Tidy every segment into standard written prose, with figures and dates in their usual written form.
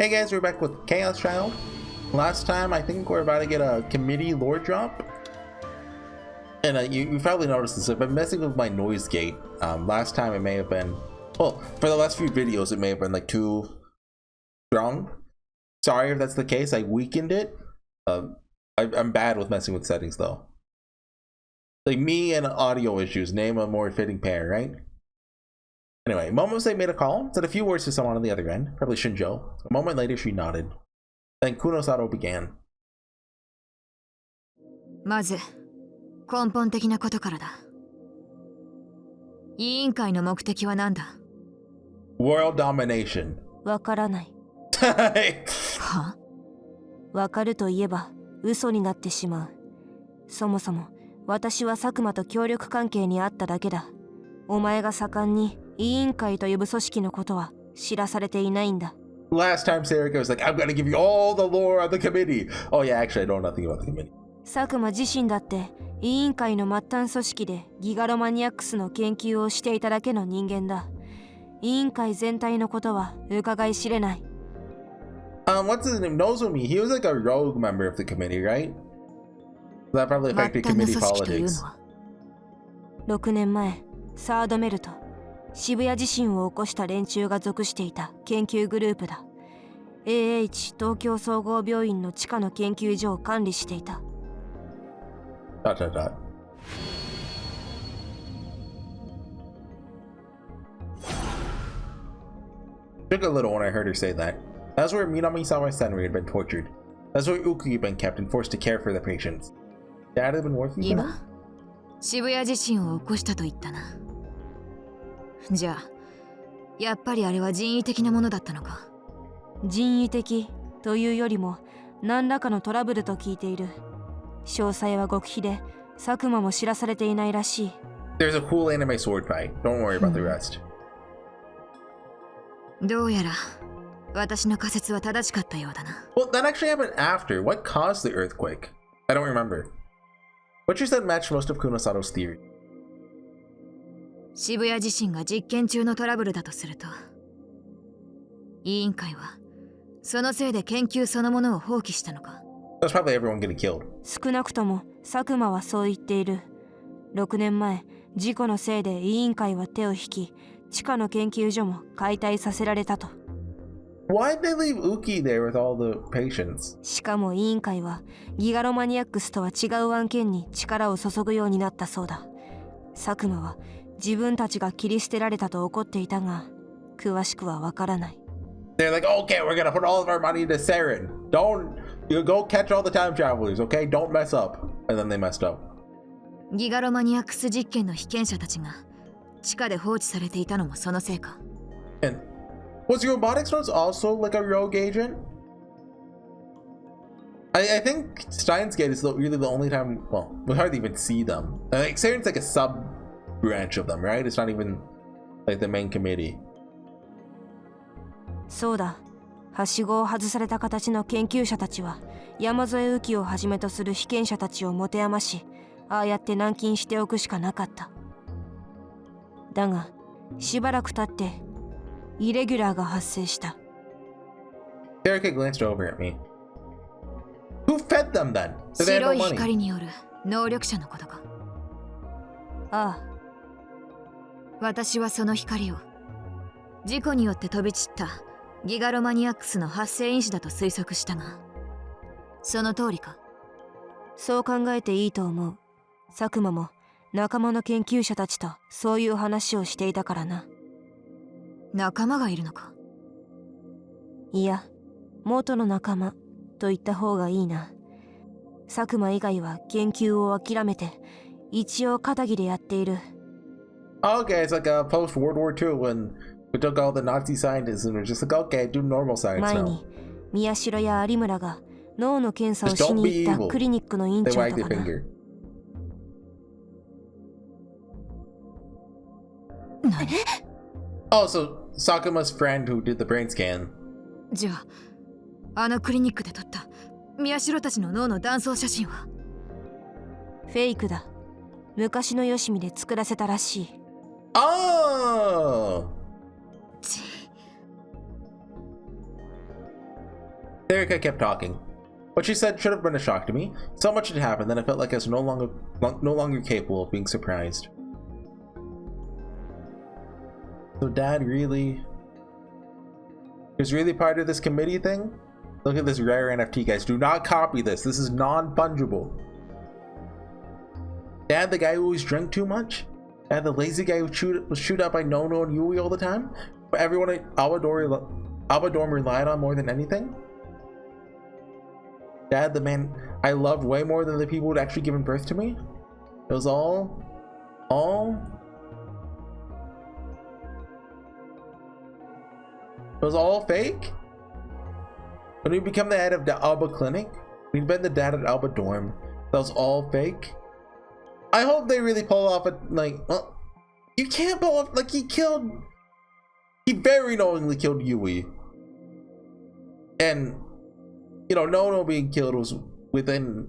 Hey guys, we're back with Chaos Child. Last time, I think we're about to get a committee lore drop. And you probably noticed this, I've been messing with my noise gate. Last time it may have been, well, for the last few videos it may have been like too strong. Sorry if that's the case, I weakened it. I'm bad with messing with settings though. Like me and audio issues, name a more fitting pair, right? Anyway, Momose made a call, said a few words to someone on the other end, probably Shinjo. A moment later, she nodded. Then Kunosato began. まず、根本的なことからだ。委員会の目的は何だ？ World domination. わからない。は？わかると言えば嘘になってしまう。そもそも私は佐久間と協力関係にあっただけだ。お前が盛んに委員会と呼ぶ組織のことは知らされていないんだ。Last time Serika was like, I'm gonna give you all the lore of the committee. Oh yeah, actually I know nothing about the committee. 佐久間自身だって委員会の末端組織でギガロマニアックスの研究をしていただけの人間だ。委員会全体のことは伺い知れない。What's his name? Nozomi. He was like a rogue member of the committee, right? That probably affected committee politics. 6年前、サードメルト、渋谷地震を起こした連中が属していた研究グループだ。AH 東京総合病院の地下の研究所を管理していた。Took a little when I heard her say that. That's where Minami-sawa's Senri had been tortured. That's where Uki had been kept and forced to care for the patients. Dad had been working for them? 今、渋谷地震を起こしたと言ったな。じゃあ、やっぱりあれは人為的なものだったのか？人為的というよりも何らかのトラブルと聞いている。詳細は極秘で佐久間も知らされていないらしい。There's a cool anime sword fight. Don't worry about the rest. どうやら私の仮説は正しかったようだな。Well, that actually happened after. What caused the earthquake? I don't remember. What you said matched most of Kunosato's theory. 渋谷地震が実験中のトラブルだとすると、委員会はそのせいで研究そのものを放棄したのか？ That's probably everyone getting killed. 少なくとも佐久間はそう言っている。6年前、事故のせいで委員会は手を引き、地下の研究所も解体させられたと。Why'd they leave Uki there with all the patients? しかも委員会はギガロマニアックスとは違う案件に力を注ぐようになったそうだ。佐久間は自分たちが切り捨てられたと怒っていたが、詳しくはわからない。They're like, okay, we're gonna put all of our money into Saren. You go catch all the time travelers, okay? Don't mess up. And then they messed up. ギガロマニアックス実験の被験者たちが地下で放置されていたのもそのせいか。And was robotics nose also like a rogue agent? I think Steins Gate is really the only time, well, we hardly even see them. Like Saren's like a sub branch of them, right? It's not even like the main committee. そうだ。はしごを外された形の研究者たちは山添雨季をはじめとする被験者たちを持て余し、ああやって軟禁しておくしかなかった。だがしばらく経ってイレギュラーが発生した。 Serika glanced over at me. Who fed them then? 白い光による能力者のことか？ああ。私はその光を事故によって飛び散ったギガロマニアックスの発生因子だと推測したが、その通りか？そう考えていいと思う。佐久間も仲間の研究者たちとそういう話をしていたからな。仲間がいるのか？いや、元の仲間と言った方がいいな。佐久間以外は研究を諦めて一応肩着でやっている。Okay, it's like a post World War II when we took all the Nazi scientists and we're just like, okay, do normal science 前 now. に宮代や有村が脳の検査をしに行ったクリニックの院 They 長 wag と their かな。 finger. 何？ Oh, so Sakuma's friend who did the brain scan. じゃあ、あのクリニックで撮った宮代たちの脳の断層写真は？フェイクだ。昔のよしみで作らせたらしい。Oh! Serika kept talking. What she said should have been a shock to me. So much had happened that I felt like I was no longer capable of being surprised. So Dad really is really part of this committee thing? Look at this rare NFT, guys. Do not copy this. This is non-fungible. Dad, the guy who always drank too much? Dad, the lazy guy who was chewed out by Nono and Yui all the time? But everyone at Albadorm relied on more than anything? Dad, the man I loved way more than the people who'd actually given birth to me? It was all fake? When we become the head of the Alba Clinic, we'd been the dad at Alba Dorm. That was all fake? I hope they really pull off a, like, well, you can't pull off, like, he very knowingly killed Yui. And, you know, Nono being killed was within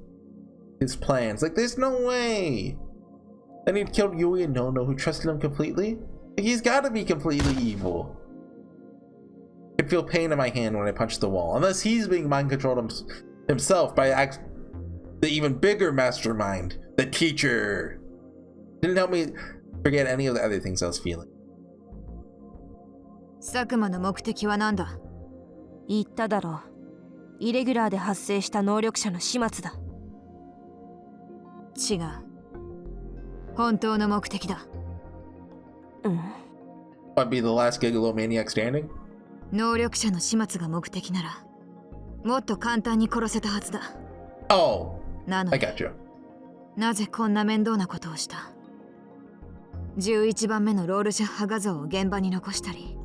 his plans. Like, there's no way. Then he'd killed Yui and Nono, who trusted him completely. Like, he's gotta be completely evil. I could feel pain in my hand when I punched the wall. Unless he's being mind-controlled himself by the even bigger mastermind, the teacher. Didn't help me forget any of the other things I was feeling. 佐久間の目的は何だ？言っただろう。イレギュラーで発生した能力者の始末だ。違う。本当の目的だ。What, be the last Gigalomaniac standing? 能力者の始末が目的なら、もっと簡単に殺せたはずだ。Oh, なの I に、got you. なぜこんな面倒なことをした？ 11番目のロールシャッハ画像を現場に残したり、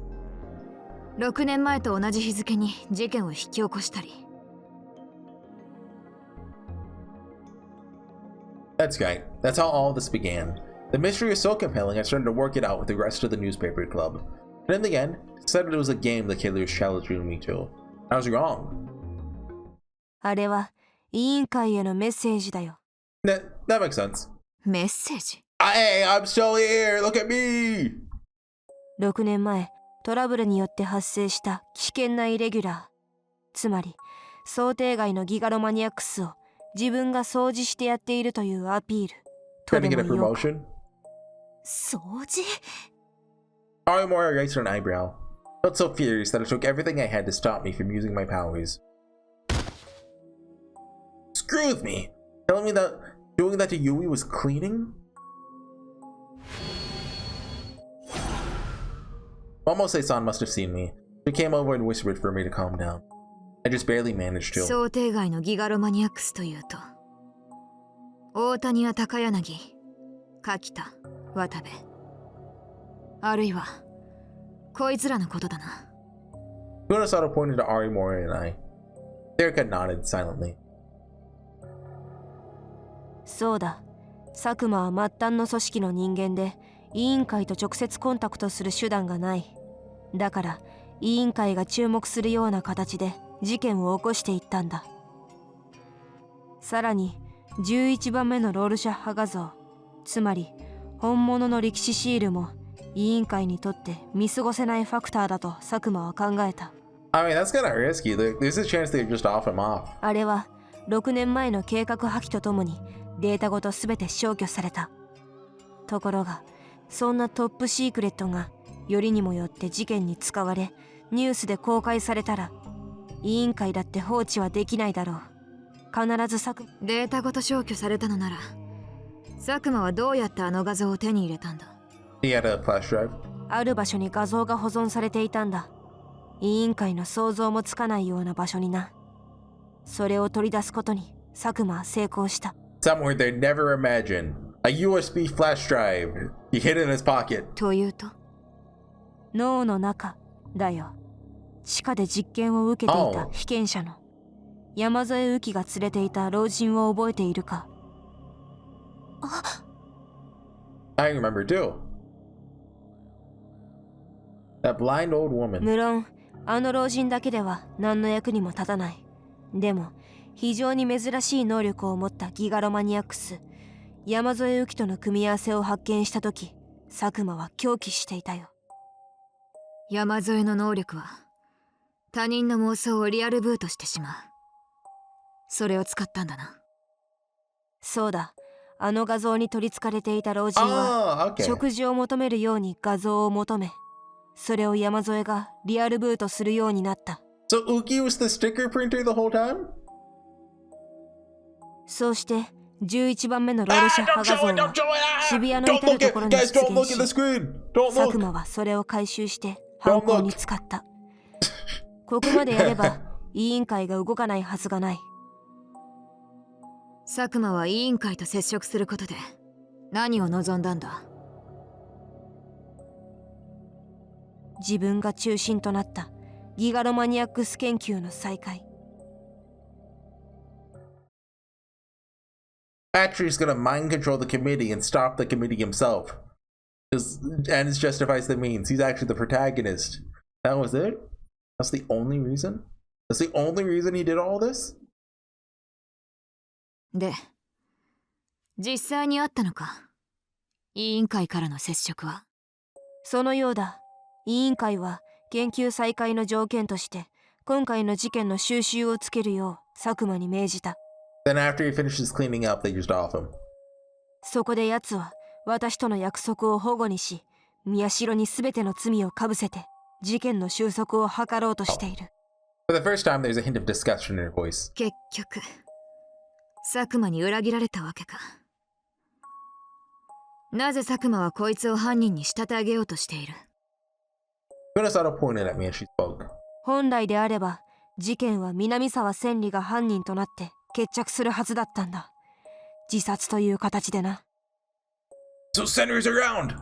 6年前と同じ日付に事件を引き起こしたり。That's right. That's how all this began. The mystery was so compelling, I started to work it out with the rest of the newspaper club. And in the end, decided it was a game the killers challenged me to. I was wrong. あれは委員会へのメッセージだよ。That makes sense. メッセージ？ Hey, I'm still here! Look at me! 6年前、トラブルによって発生した危険なイレギュラー。つまり、想定外のギガロマニアックスを自分が掃除してやっているというアピール。と Trying to で get a も言おうか。 promotion? 掃除？ Arimori raised her eyebrow. Felt so furious that it took everything I had to stop me from using my powers. Screw with me! Telling me that doing that to Yui was cleaning? Momose-san must have seen me. She came over and whispered for me to calm down. I just barely managed to. 想定外のギガロマニアックスというと、大谷や高柳、柿田、渡部、あるいはこいつらのことだな。 Kunasato pointed to Arimori and I. Serika nodded silently. そうだ。佐久間は末端の組織の人間で、委員会と直接コンタクトする手段がない。だから、委員会が注目するような形で事件を起こしていったんだ。さらに、11番目のロールシャッハ画像、つまり本物の力士シールも委員会にとって見過ごせないファクターだと佐久間は考えた。I mean, that's kind of risky. There's a chance they're just off him off. あれは6年前の計画破棄とともにデータごと全て消去された。ところが、そんなトップシークレットがよりにもよって事件に使われ、ニュースで公開されたら、委員会だって放置はできないだろう。必ずデータごと消去されたのなら、佐久間はどうやってあの画像を手に入れたんだ？ He had a flash drive. ある場所に画像が保存されていたんだ。委員会の想像もつかないような場所にな。それを取り出すことに佐久間は成功した。Somewhere they'd never imagine. A USB flash drive. He hid it in his pocket. というと？脳の中だよ。地下で実験を受けていた被験者の山添右紀が連れていた老人を覚えているか？ I remember too. That blind old woman. 無論あの老人だけでは何の役にも立たない。でも非常に珍しい能力を持ったギガロマニアックス山添右紀との組み合わせを発見した時、佐久間は狂気していたよ。山添の能力は他人の妄想をリアルブートしてしまう。それを使ったんだな。そうだ、あの画像に取りつかれていた老人は、食事を求めるように画像を求め、それを山添がリアルブートするようになった。So Uki was the sticker printer the whole time? そうして11番目のロールシャッハ画像は渋谷の至るところに出現し、佐久間はそれを回収して犯行に使った。ここまでやれば委員会が動かないはずがない。佐久間は委員会と接触することで何を望んだんだ？自分が中心となったギガロマニアックス研究の再開。Patrick's gonna mind control the committee and stop the committee himself. And it justifies the means. He's actually the protagonist. That was it? That's the only reason? That's the only reason he did all this? で、実際にあったのか？委員会からの接触は。そのようだ。委員会は研究再開の条件として今回の事件の収拾をつけるよう佐久間に命じた。Then after he finishes cleaning up, they just off him. そこで奴は私との約束を反故にし、宮代に全ての罪をかぶせて事件の収束を図ろうとしている。For the first time, there's a hint of disgust in her voice. 結局、佐久間に裏切られたわけか。なぜ佐久間はこいつを犯人に仕立て上げようとしている？ Kunasato pointed at me as she spoke. 本来であれば事件は南沢千里が犯人となって決着するはずだったんだ。自殺という形でな。So Senator's around!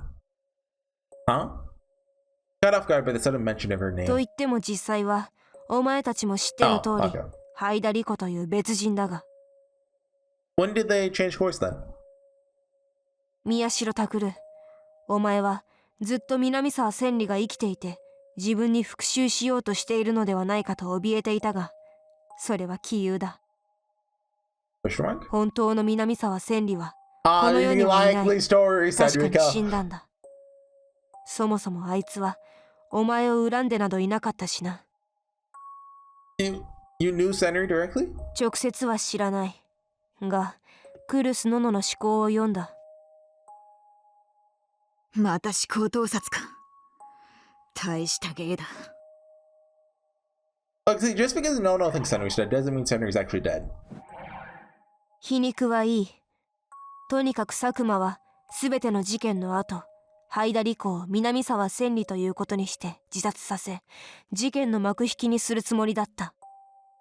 Huh? Caught off guard by the sudden mention of her name. と言っても実際はお前たちも知っての通り、ハイダリコという別人だが。When did they change course then? 宮代拓、お前はずっと南沢千里が生きていて自分に復讐しようとしているのではないかと怯えていたが、それは杞憂だ。本当の南沢千里はこの世にはいない。確かに死んだんだ。そもそもあいつはお前を恨んでなどいなかったしな。You knew Senator directly? 直接は知らないが、クルス・ノノの思考を読んだ。また思考盗撮か。大した芸だ。Look, see, just because Nono thinks Senator's dead doesn't mean Senator's actually dead. 皮肉はいい。とにかく佐久間は全ての事件の後、ハイダリコを南沢千里ということにして自殺させ、事件の幕引きにするつもりだった。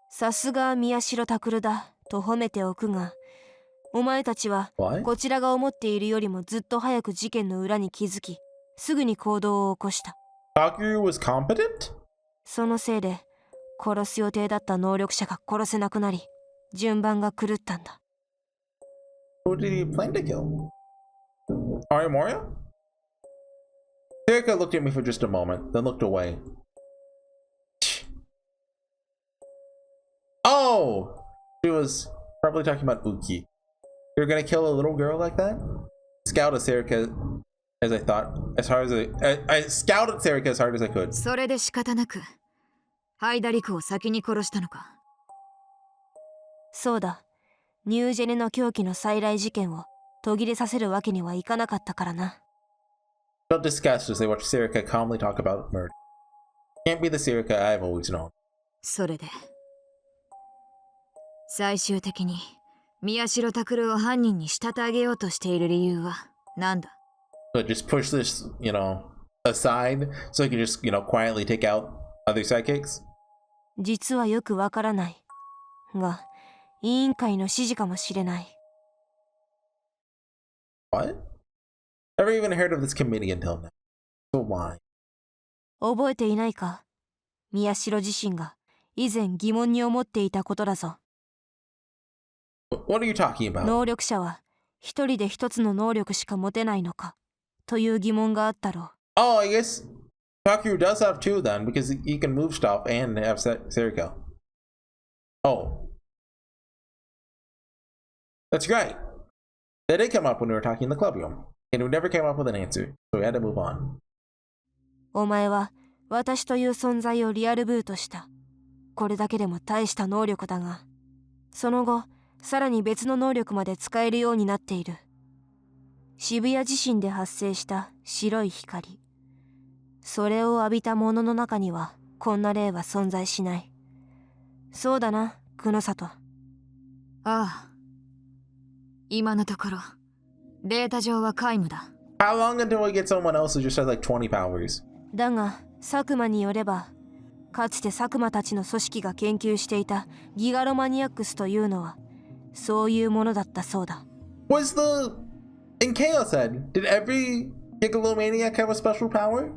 さすが宮代拓だと褒めておくが、お前たちはこちらが思っているよりもずっと早く事件の裏に気づき、すぐに行動を起こした。Takeru was competent? そのせいで殺す予定だった能力者が殺せなくなり、順番が狂ったんだ。Who did he plan to kill? Ari Moria? Serika looked at me for just a moment, then looked away. Oh! She was probably talking about Uki. You're gonna kill a little girl like that? Scowled at Serika as I thought, as hard as I scowled at Serika as hard as I could. それで仕方なく、ハイダリコを先に殺したのか。そうだ。ニュージェネの狂気の再来事件を途切れさせるわけにはいかなかったからな。Felt disgust as they watched Serika calmly talk about murder. Can't be the Serika I've always known. それで最終的に宮代拓を犯人に仕立て上げようとしている理由は何だ？ So just push this, aside so he can just, quietly take out other sidekicks? 実はよくわからない。が、委員会の指示かもしれない。What? Never even heard of this committee until now. So why? 覚えていないか？宮代自身が以前疑問に思っていたことだぞ。What are you talking about? 能力者は一人で一つの能力しか持てないのかという疑問があったろう。Oh, I guess Takeru does have two then, because he can move stuff and have Serika. Oh. That's right. That did come up when we were talking in the club room, and we never came up with an answer, so we had to move on. お前は私という存在をリアルブートした。これだけでも大した能力だが、その後さらに別の能力まで使えるようになっている。渋谷地震で発生した白い光、それを浴びたものの中にはこんな例は存在しない。そうだな、久野里。ああ、今のところデータ上は皆無だ。 How long until we get someone else who just has like 20 powers? だが佐久間によれば、かつて佐久間たちの組織が研究していたギガロマニアックスというのはそういうものだったそうだ。 Was the in Chaos Head, did every Gigalomaniac have a special power?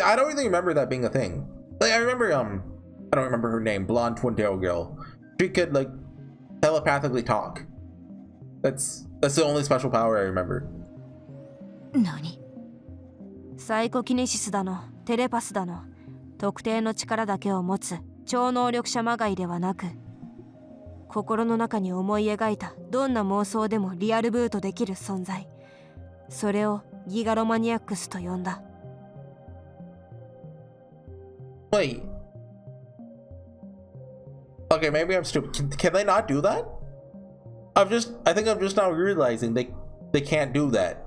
I don't really remember that being a thing. Like I remember I don't remember her name, blonde twin-tail girl. She could like telepathically talk. That's the only special power I remember. 何？サイコキネシスだのテレパスだの、特定の力だけを持つ超能力者まがいではなく、心の中に思い描いたどんな妄想でもリアルブートできる存在、それをギガロマニアックスと呼んだ。 Wait. Okay, maybe I'm stupid. Can they not do that? I think I'm just now realizing they can't do that.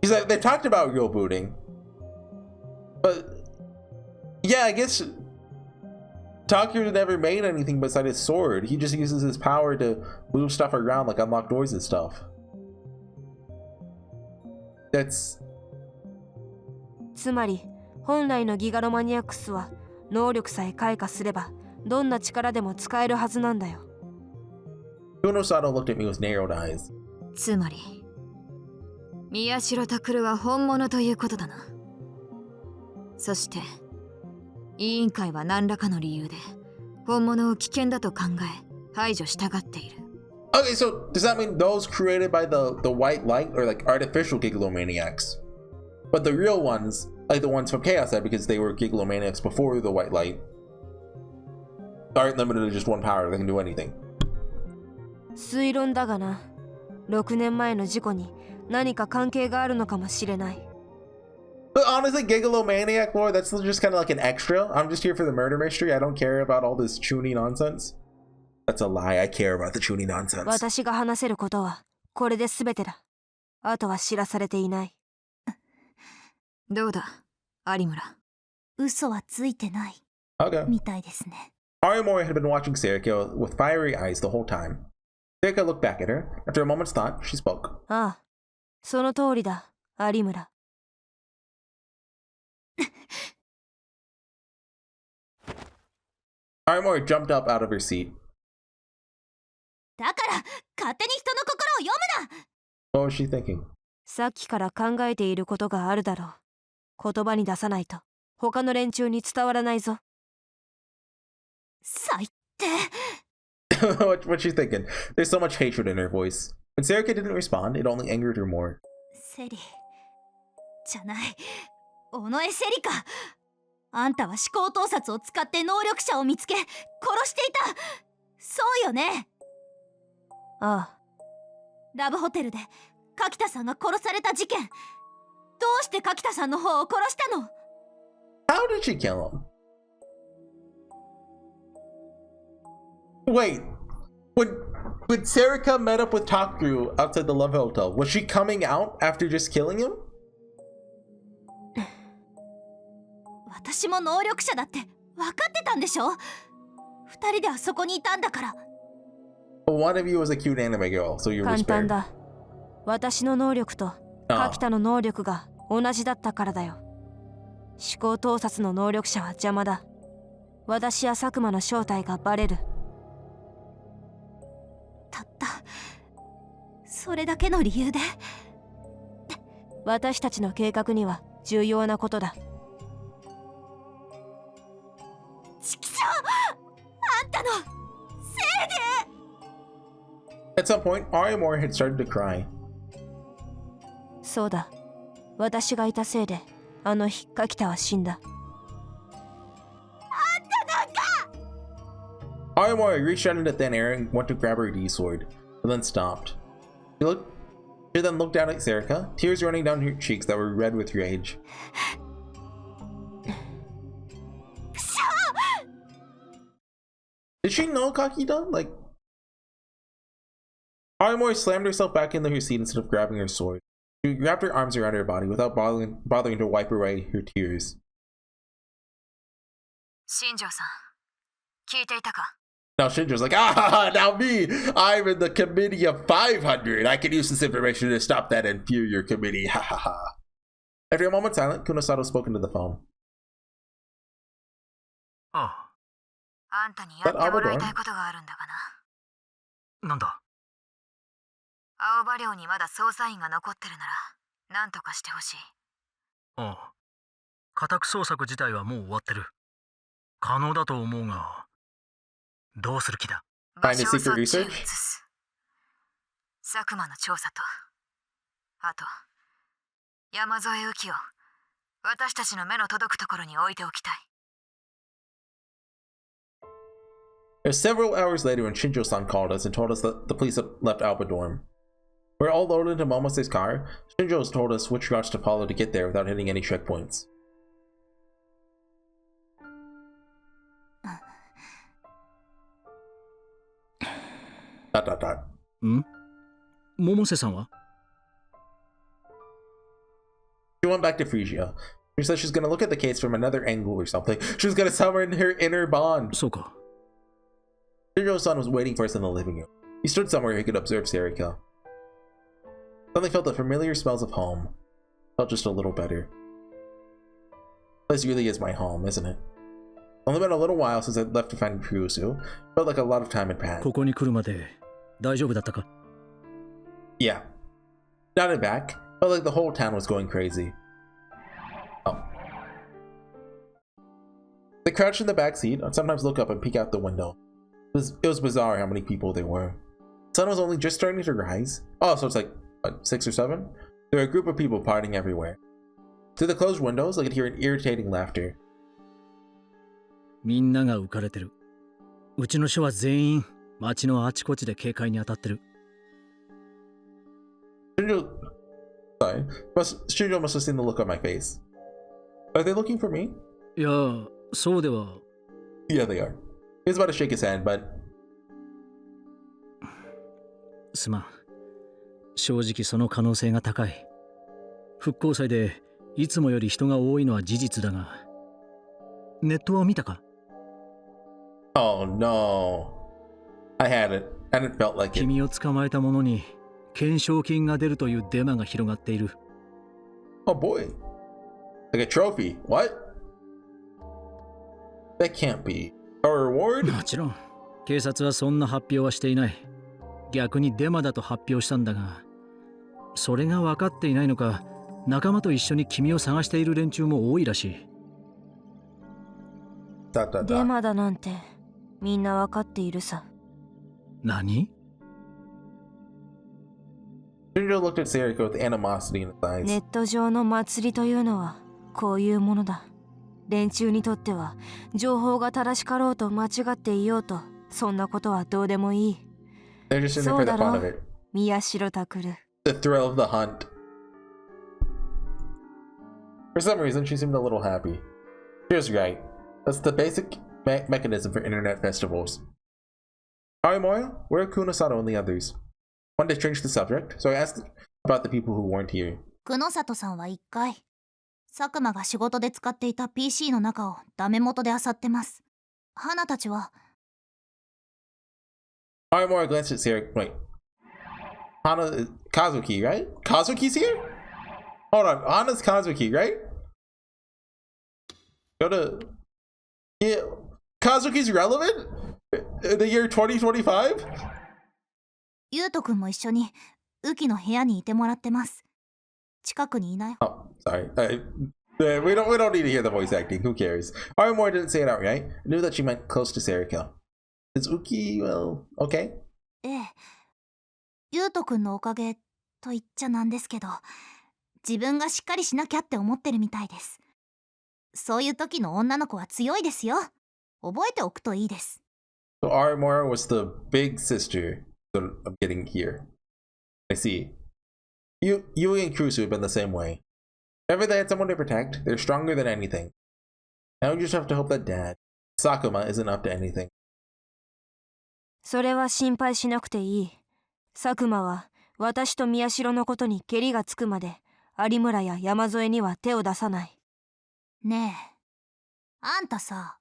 Because they talked about real booting. But yeah, I guess Takuya never made anything beside his sword. He just uses his power to move stuff around, like unlock doors and stuff. That's つまり本来のギガロマニアックスは能力さえ開花すればどんな力でも使えるはずなんだよ。 Kunosato looked at me with narrowed eyes. つまり宮代拓は本物ということだな。そして委員会は何らかの理由で本物を危険だと考え排除したがっている。 Okay, so does that mean those created by the white light are like artificial Gigalomaniacs? But the real ones, like the ones from Chaos Head, because they were Gigalomaniacs before the white light, aren't limited to just one power, they can do anything. 推論だがな、6年前の事故に何か関係があるのかもしれない。 But honestly, Gigalomaniac lore, that's just kind of like an extra. I'm just here for the murder mystery. I don't care about all this chuny nonsense. That's a lie. I care about the chuny nonsense. 私が話せることはこれで全てだ。あとは知らされていない。どうだ有村。嘘はついてない Okay. みたいですね。 Arimori had been watching Serika with fiery eyes the whole time. Serika looked back at her. After a moment's thought, she spoke. ああ、その通りだ、有村。Arimori jumped up out of her seat. だから勝手に人の心を読むな。 What was she thinking? さっきから考えていることがあるだろう。言葉に出さないと他の連中に伝わらないぞ。最低。 What's she thinking? There's so much hatred in her voice. When Serika didn't respond, it only angered her more. セリじゃない、尾上セリカ。あんたは思考盗撮を使って能力者を見つけ殺していた。そうよね。ああ、ラブホテルで柿田さんが殺された事件、どうして柿田さんの方を殺したの？ How did she kill him? Wait, when Serika met up with Taku outside the Love Hotel, was she coming out after just killing him? 私も能力者だって分かってたんでしょ。二人であそこにいたんだから。 One of you was a cute anime girl, so you were 簡単 spared. だ。私の能力と柿田の能力が同じだったからだよ。思考盗撮の能力者は邪魔だ。私や佐久間の正体がバレる。たったそれだけの理由で。私たちの計画には重要なことだ。ちきしょう、あんたのせいで。 At some point, Arimori had started to cry. そうだ、私がいたせいであの日柿田は死んだ。 Arimori reached out into thin air and went to grab her D sword, but then stopped. She then looked down at Serika, tears running down her cheeks that were red with rage. Did she know Kakita? Like, Aomori slammed herself back into her seat instead of grabbing her sword. She wrapped her arms around her body without bothering to wipe away her tears. 新庄さん、聞いていたか？ Now Shinjo's like, now me! I'm in the committee of 500! I can use this information to stop that inferior committee, ha ha ha. After a moment silent, Kunosato spoke into the phone. ああんたにやってもらいたいことがあるんだがな。あ、なんだ。青葉寮にまだ捜査員が残ってるなら、なんとかしてほしい。ああ、家宅捜索自体はもう終わってる。可能だと思うが、どうする気だ？場所をそっちへ移す。佐久間の調査と、あと、山添浮を私たちの目の届くところに置いておきたい。It was several hours later when Shinjo-san called us and told us that the police had left Alba Dorm. We were all loaded into Momose's car. Shinjo told us which routes to follow to get there without hitting any checkpoints. ... ん？百瀬さんは？ She went back to Phrygia. She said she's gonna look at the case from another angle or something. She's gonna summon her inner bond. そうか。Shinjo-san was waiting for us in the living room. He stood somewhere he could observe Serika. Suddenly felt the familiar smells of home. Felt just a little better. This really is my home, isn't it? Only been a little while since I left to find Kyusu. Felt like a lot of time had passed. ここに来るまで大丈夫だったか？ Yeah. Nodded back. Felt like the whole town was going crazy. Oh. They crouched in the back seat and sometimes look up and peek out the window. It was bizarre how many people there were. The sun was only just starting to rise. Oh, so it's like, what, 6 or 7? There were a group of people partying everywhere. Through the closed windows, I could hear an irritating laughter. みんなが浮かれてる。うちの署は全員街のあちこちで警戒に当たってる。Shinjo must have seen the look on my face. Are they looking for me? いや、そうでは。Yeah, they are. He was about to shake his hand, but... すまん。正直その可能性が高い。復興祭でいつもより人が多いのは事実だが。ネットは見たか？ Oh no. I hadn't felt like it. 君を捕まえた者に懸賞金が出るというデマが広がっている。Oh boy. Like a trophy. What? That can't be. A reward? もちろん、警察はそんな発表はしていない。逆にデマだと発表したんだが、それが分かっていないのか、仲間と一緒に君を探している連中も多いらしい。デマだなんてみんな分かっているさ。何？ Shinjo looked at Serika with animosity in his eyes. ネット上の祭りというのはこういうものだ。連中にとっては情報が正しかろうと間違っていようと、そんなことはどうでもいい。They're just in there for the fun of it. 宮代拓。 The thrill of the hunt. For some reason, she seemed a little happy. She was right. That's the basic mechanism for internet festivals. Aomori, where are Kunosato and the others? Wanted to change the subject, so I asked about the people who weren't here. 久野里さんは1回佐久間が仕事で使っていた PC の中をダメ元で漁ってます。花たちは Aomori glanced at Serika. Wait. Hana... Kazuki, right? Kazuki's here? Hold on. Hana's Kazuki, right? Go to... Yeah. Kazuki's relevant? In the year 2025? ゆうとくんも一緒にウキの部屋にいてもらってます。近くにいない？ Oh, sorry. We don't need to hear the voice acting. Who cares? Aomori didn't say it outright. I knew that she meant close to Serika. Is Uki, well, okay? ええ。ゆうとくんのおかげと言っちゃなんですけど、自分がしっかりしなきゃって思ってるみたいです。そういう時の女の子は強いですよ。覚えておくといいです。So Aomori was the big sister that I'm getting here. I see. Yui and Kurusu have been the same way. Whenever they had someone to protect, they're stronger than anything. Now we just have to hope that Dad, Sakuma, isn't up to anything. それは心配しなくていい。佐久間は私と宮代のことにケリがつくまで有村や山添には手を出さない。ねえ、あんたさ。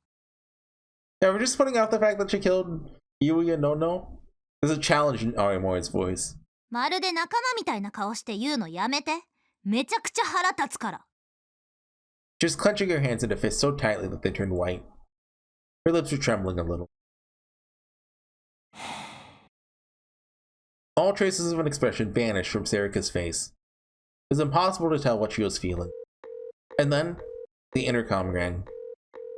Yeah, we're just putting out the fact that she killed Yui and Nono. There's a challenge in Arimoy's voice. まるで仲間みたいな顔して言うのやめて。めちゃくちゃ腹立つから。She's clenching her hands into fists so tightly that they turned white. Her lips are trembling a little. All traces of an expression vanished from Serika's face. It was impossible to tell what she was feeling. And then, the intercom rang.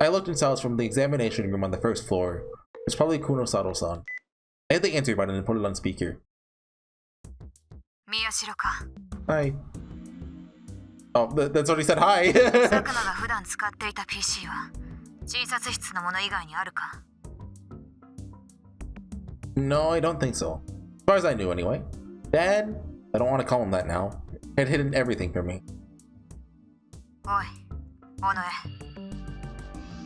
I looked and saw us from the examination room on the first floor. It's probably Kunosato-san. I hit the answer button and put it on speaker. Miyashiro-ka. Hi. Oh, that's what he said, hi! 佐久間が普段使っていた PC は診察室のもの以外にあるか？ No, I don't think so. As far as I knew, anyway. Dad? I don't want to call him that now. Had hidden everything from me. おい、尾上。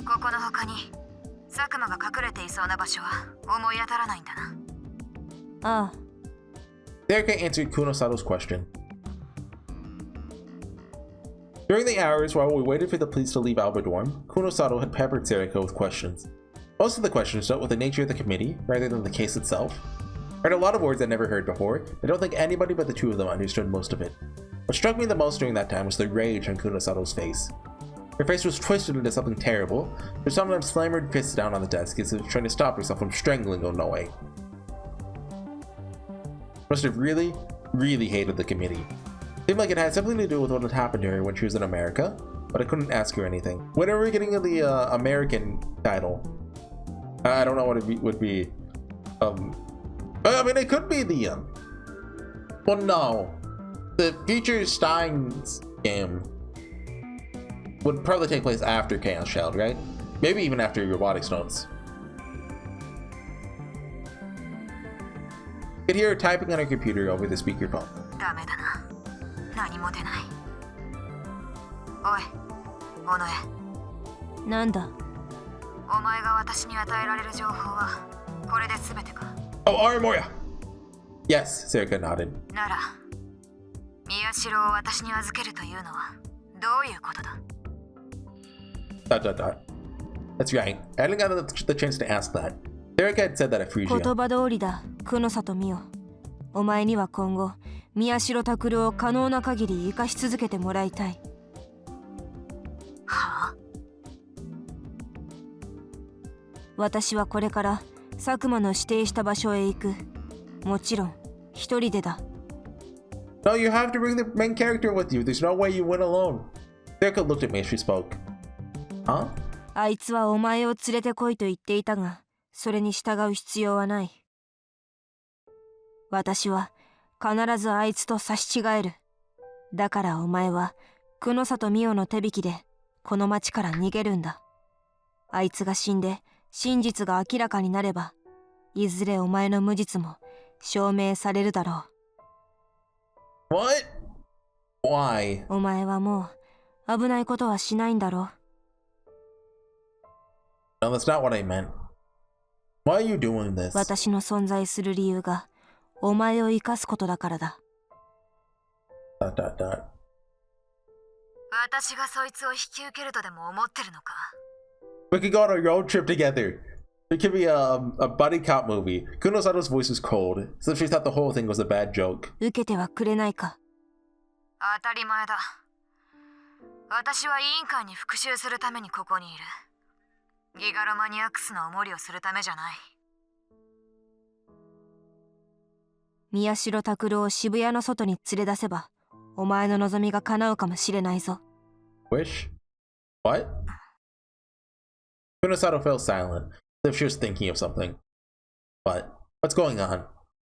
ここの他に佐久間が隠れていそうな場所は思い当たらないんだな。ああ。Serika answered Kunosato's question. During the hours while we waited for the police to leave Alberdorm, Kunosato had peppered Serika with questions. Most of the questions dealt with the nature of the committee, rather than the case itself. I heard a lot of words I'd never heard before. I don't think anybody but the two of them understood most of it. What struck me the most during that time was the rage on Kunosato's face. Her face was twisted into something terrible. She sometimes slammed her fists down on the desk as if trying to stop herself from strangling Onoe. Must have really, really hated the committee. Seemed like it had something to do with what had happened to her when she was in America, but I couldn't ask her anything. When are we getting the American title? I don't know what it would be. I mean, it could be the well, no, the future Steins game would probably take place after Chaos Child, right? Maybe even after Robotics Notes. You could hear her typing on her computer over the speakerphone. ダメだな。何も出ない。おい、尾上。なんだ。お前が私に与えられる情報はこれで全てか？ Oh, Arimoya! Yes, Serika nodded. なら、宮代を私に預けるというのはどういうことだ？ That's right. I hadn't gotten the chance to ask that. Serika had said that at Frisia. 言葉通りだ、久野里美代。お前には今後、宮代拓を可能な限り生かし続けてもらいたい。はあ？私はこれから佐久間の指定した場所へ行く。もちろん、一人でだ。No, you have to bring the main character with you. There's no way you went alone. Serika looked at me as she spoke. Huh? あいつはお前を連れてこいと言っていたが、それに従う必要はない。私は必ずあいつと差し違える。だからお前は久野里美代の手引きでこの町から逃げるんだ。あいつが死んで真実が明らかになれば、いずれお前の無実も証明されるだろう。What? Why? お前はもう危ないことはしないんだろう。No, that's not what I meant. Why are you doing this? 私の存在する理由がお前を生かすことだからだ。私がそいつを引き受けるとでも思ってるのか？ We could go on a road trip together. It could be a buddy cop movie. Kunosato's voice was cold, so she thought the whole thing was a bad joke. 受けてはくれないか？当たり前だ。私は委員会に復讐するためにここにいる。ギガロマニアックスのお守りをするためじゃない。宮代拓を渋谷の外に連れ出せば、お前の望みが叶うかもしれないぞ。Wish? What? Kunosato fell silent, as if she was thinking of something. But, what's going on?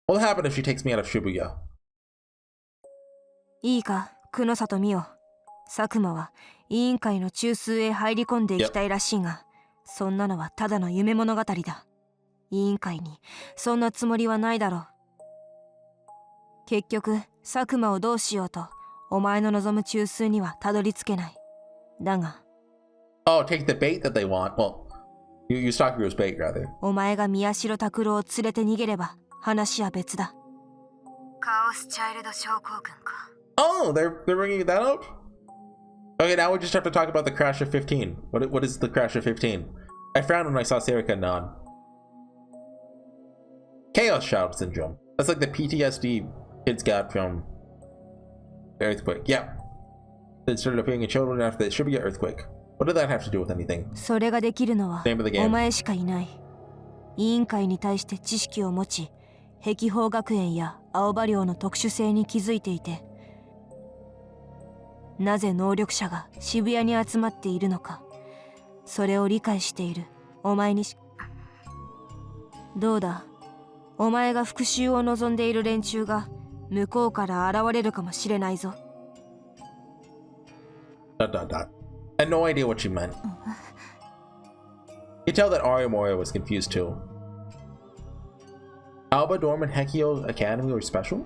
What'll happen if she takes me out of Shibuya? いいか、久野里美代。佐久間は委員会の中枢へ入り込んでいきたいらしいが、そんなのはただの夢物語だ。委員会にそんなつもりはないだろう。結局、佐久間をどうしようと、お前の望む中枢にはたどり着けない。だが。Oh, take the bait that they want. Well, You use Takuro's bait, rather. お前が宮代拓郎を連れて逃げれば話は別だ。カオスチャイルド症候群か。 Oh, they're bringing that up? Okay, now we just have to talk about the crash of 15. What is the crash of 15? I frowned when I saw Serika nod. Chaos Child Syndrome. That's like the PTSD kids got from the earthquake. Yeah. It started appearing in children after the Shibuya earthquake. What did that have to do with anything? それができるのは Name of the game. お前しかいない。委員会に対して知識を持ち、碧峰学園や青葉寮の特殊性に気づいていて、なぜ能力者が渋谷に集まっているのか、それを理解しているお前にし。どうだ、お前が復讐を望んでいる連中が向こうから現れるかもしれないぞ。I had no idea what she meant. You could tell that Arimori was confused too. Alba Dorm and Hekio Academy were special?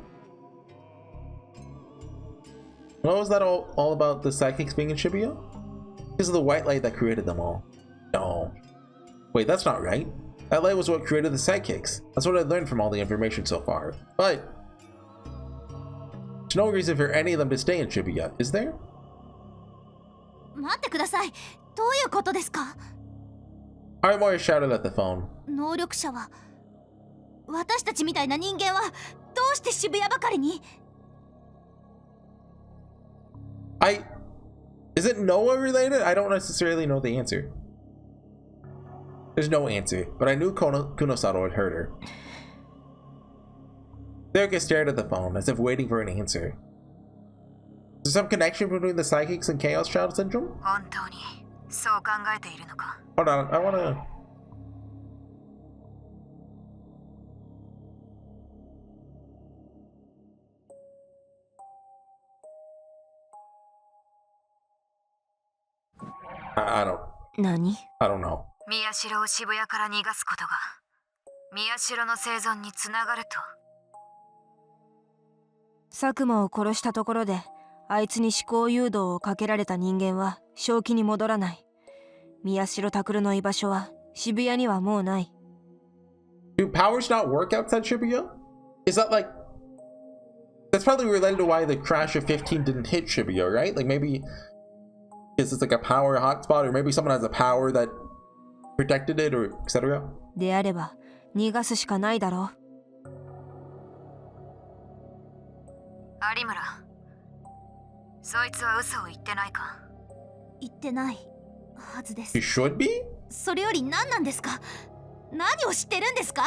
What was that all about the psychics being in Shibuya? Because of the white light that created them all. No. Wait, that's not right. That light was what created the psychics. That's what I learned from all the information so far. But there's no reason for any of them to stay in Shibuya, is there? 待ってください。どういうことですか？ Arimori shouted at the phone. 能力者は私たちみたいな人間はどうして渋谷ばかりに？ Is it Noah related? I don't necessarily know the answer. There's no answer, but I knew Kunosato had heard her. Serika stared at the phone as if waiting for an answer. Is there some connection between the psychics and Chaos Child Syndrome? 本当にそう考えているのか。 Hold on, I wanna... I don't... 何？ I don't know. 宮代を渋谷から逃がすことが宮代の生存につながると。佐久間を殺したところであいつに思考誘導をかけられた人間は正気に戻らない。宮代拓の居場所は渋谷にはもうない。 Do powers not work outside Shibuya? Is that like... That's probably related to why the crash of 15 didn't hit Shibuya, right? Like maybe... Is this like a power hotspot, or maybe someone has a power that protected it, or etc.? であれば逃がすしかないだろう。有村、そいつは嘘を言ってないか？言ってないはずです。 You should be? それより何なんですか？何を知ってるんですか？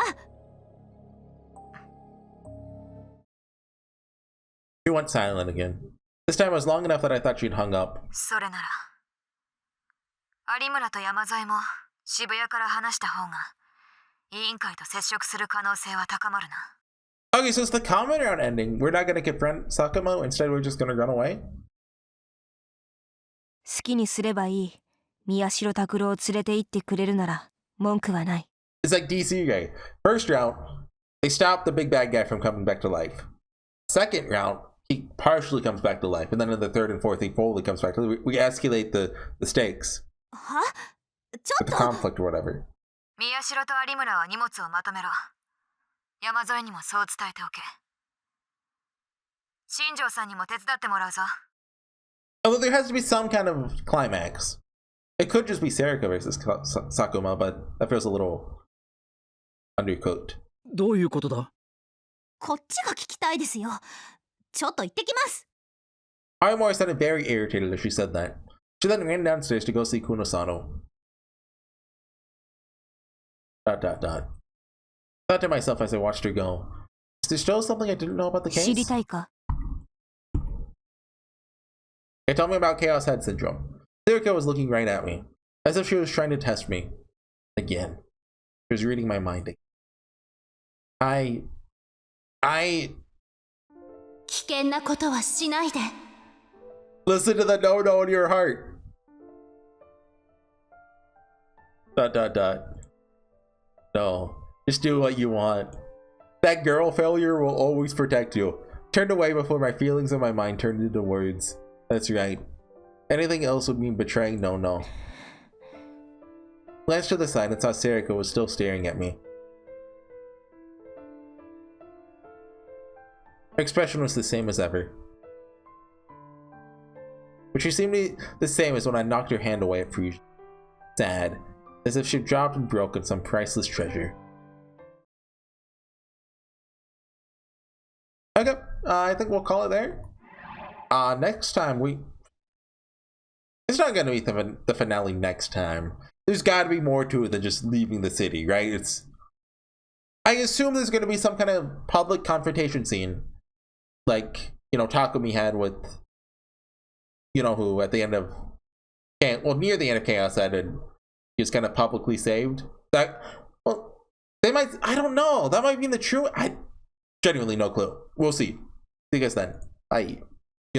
She went silent again. This time was long enough that I thought she'd hung up. それなら有村と山添も渋谷から話した方が委員会と接触する可能性は高まるな。 Okay, so it's the comment round ending. We're not gonna confront Sakamo, instead we're just gonna run away? 好きにすればいい。宮代拓郎を連れて行ってくれるなら文句はない。 It's like DC Ray. First round, they stop the big bad guy from coming back to life. Second round, he partially comes back to life. And then in the third and fourth, he fully comes back to life. We escalate the stakes. は？ちょ With っ the と conflict or whatever. 宮代と有村は荷物をまとめろ。山添にもそう伝えておけ。新庄さんにも手伝ってもらうぞ。 Although there has to be some kind of climax. It could just be Serika versus Sakuma, but that feels a little undercooked. どういうことだ？こっちが聞きたいですよ。ちょっと行ってきます。 Arimori sounded very irritated as she said that. She then ran downstairs to go see Kunosano. ... Thought to myself as I watched her go. Is there still something I didn't know about the 知り case? たいか？ Okay, tell me about Chaos Head Syndrome. Serika was looking right at me, as if she was trying to test me. Again. She was reading my mind again. I... 危険なことはしないで。 Listen to the no-no in your heart. ... No. Just do what you want. That girl failure will always protect you. Turned away before my feelings and my mind turned into words. That's right. Anything else would mean betraying no-no. Glanced to the side and saw Serika was still staring at me. Her expression was the same as ever. But she seemed to be the same as when I knocked her hand away at Fuji. Sad, as if she dropped and broken some priceless treasure. Okay, I think we'll call it there. Next time it's not gonna be the finale next time. There's gotta be more to it than just leaving the city, right? I assume there's gonna be some kind of public confrontation scene. Like, you know, Takumi had with, you know, who at the end of, near the end of Chaos ended, he was kind of publicly saved. They might, I don't know, that might be the true, I genuinely no clue. We'll see. See you guys then. Bye.